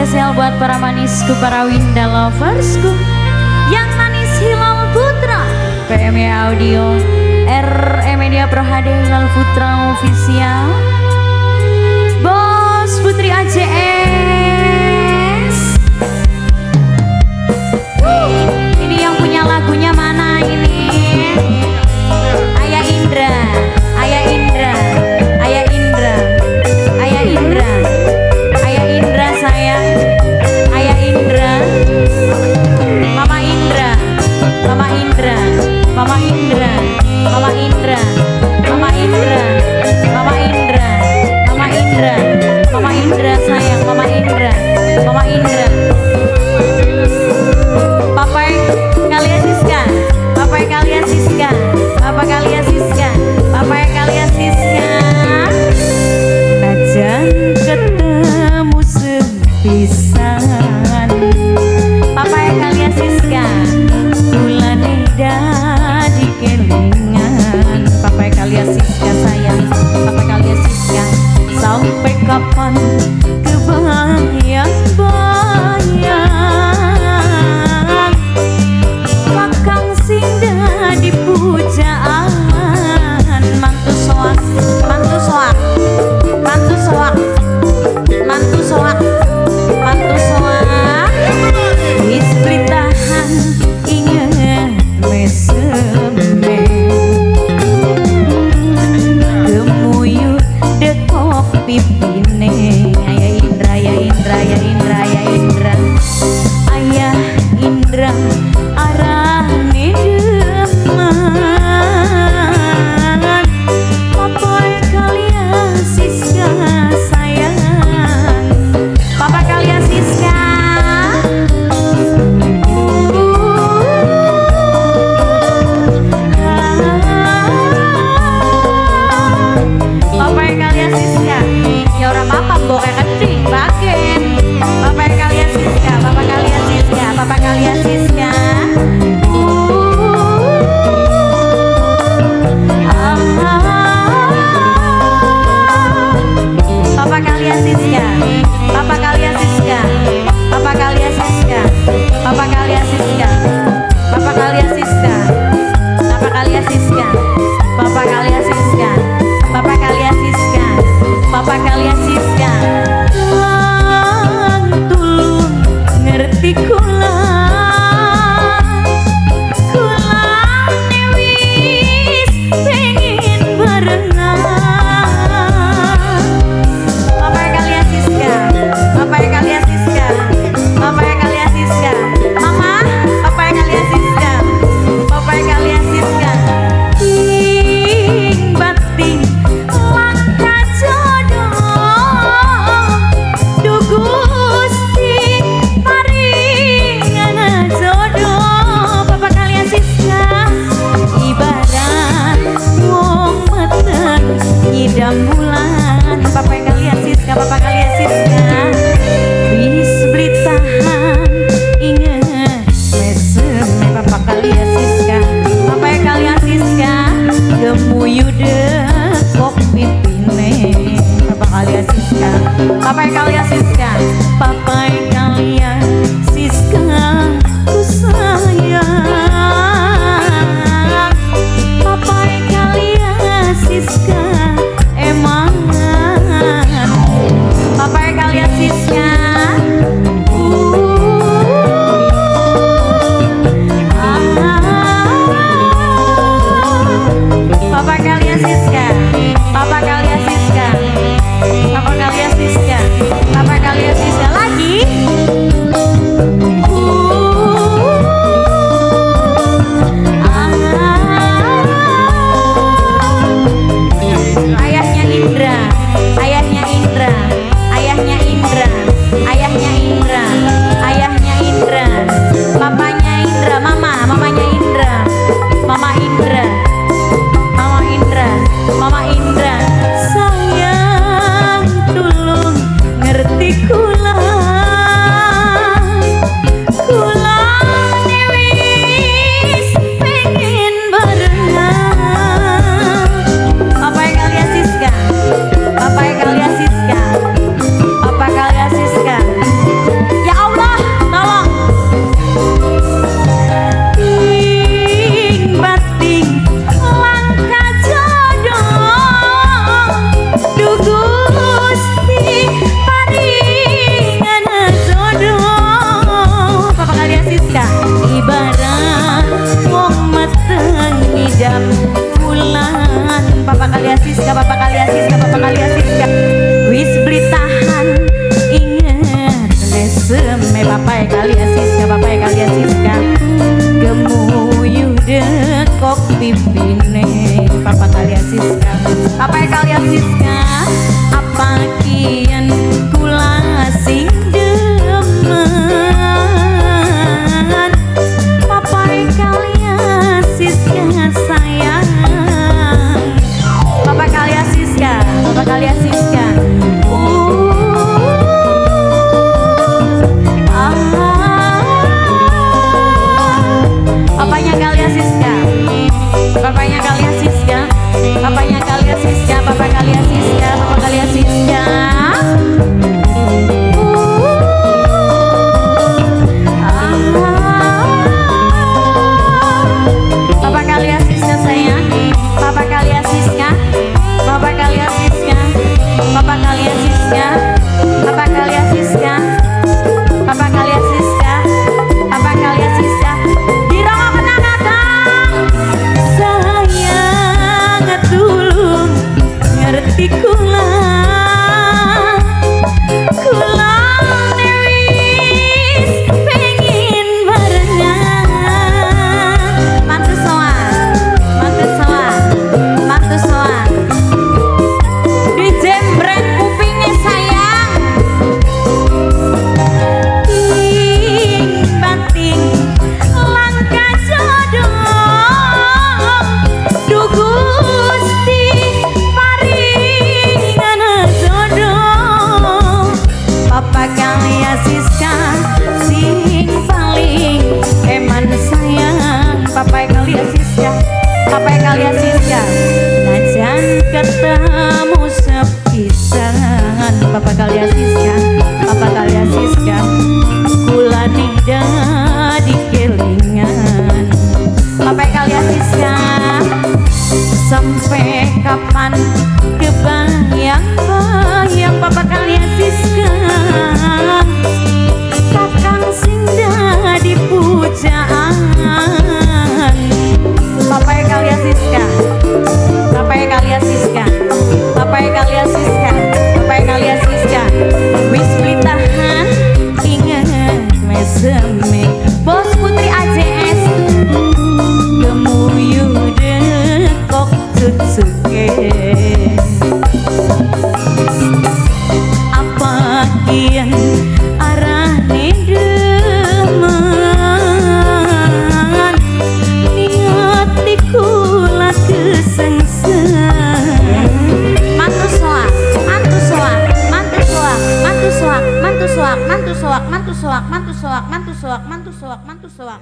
spesial buat para manisku, para Winda loversku. Yang manis Hilal Putra, PMY Audio, RE Media Pro HD Hilal Putra Official, Bos Putri AJS. Ini yang punya lagunya mana ini? Ayah Indra, Ayah Indra, Ayah Indra, Ayah Indra, Ayah Indra sayang, Ayah Indra, Mama Indra, Mama Indra, Mama Indra, Mama Indra, Mama Indra, Mama Indra, Mama Indra, Mama Indra sayang, Mama Indra, Mama Indra. Papai kalian Siska, papai kalian Siska, papa kalian Siska, papai kalian Siska. Najan ketemu sepisan, papai kalian Siska, bulan dadi kelingan. Papai kalian Siska sayang, papai kalian Siska. Sampai kapan kebayang-bayang Kakang Sinda di pujaan. Mantu soak, mantu soak, mantu soak, mantu soak, mantu soak. Wis beritahan inget meseme, gemuyu dekok pipine. Ayah Indra, Ayah Indra, Ayah Indra, Ayah Indra, Ayah Indra arane deman. Papai kalian Siska sayang, papa kalian Siska. Papai kalian Siska, ya ora apa-apa mbok kecing bagen. Papai kalian Siska, papa kalian Siska, papa kalian Siska. Papa kalian Siska, papa kalian Siska, papa kalian Siska, papa kalian Siska, papa kalian Siska, papa kalian Siska, papa kalian Siska, papa kalian Siska, papa kalian Siska. Lang tulung ngerti kula, kula wis pengen barengan. Papa kalian Siska, papa kalian Siska, papa kalian Siska. Mama, papa kalian Siska, papa kalian Siska. Ting bating langkah jodoh, Du Gusti paringan jodoh. Papa kalian Siska, ibarat wong meteng ngidam bulan. Papa kalian Siska, papa kalian Siska. Wis beli tahan inget meseme. Papa kalian Siska, papa kalian Siska. Gemuyu dekok pipine. Papa kalian Siska, papa kalian Siska, papa kalian Siska ku sayang. Papa kalian Siska emang. Papa kalian Siska, papa kalian Siska, papa kalian Siska, papa kalian Siska, papa kalian Siska lagi. Papa kalian Siska, Papa kalian Siska, apa kian kula sing demen, Papa kalian Siska sayang, Papa kalian Siska, Papa kalian Siska. Papanya kalian Siska, papanya kalian Siska, papanya kalian Siska, papa kalian Siska, papa kalian Siska. Papa kalian Siska sayang, papa kalian Siska, papa kalian Siska, papa kalian Siska, papa kalian Siska, papa kalian Siska, papa kalian Siska. Ngerti kula newis pengen barengan mantu soan di jembreng kupingnya sayang ting banting langkah jodoh Gusti Papa kalian Siska sing paling eman sayang, Papa kalian Siska, Papa kalian Siska. Najan ketemu sepisan, Papa kalian Siska, Papa kalian Siska. Kula nida di kelingan, Papa kalian Siska. Sampai kapan kebayang-bayang Papa kalian Siska, kakang sing dadi pujaan, Papa kalian Siska, Papa kalian Siska, Papa kalian Siska, Papa kalian Siska. Wis tahan inget meseme Bos Putri AJS gemuyu dekok Tutsuke. Apa kian arane demen niati kula kesengsen. Mantu soak, mantu soak, mantu soak, mantu soak, mantu soak, mantu soak, mantu soak, mantu soak, mantu soak, mantu soak, mantu soak.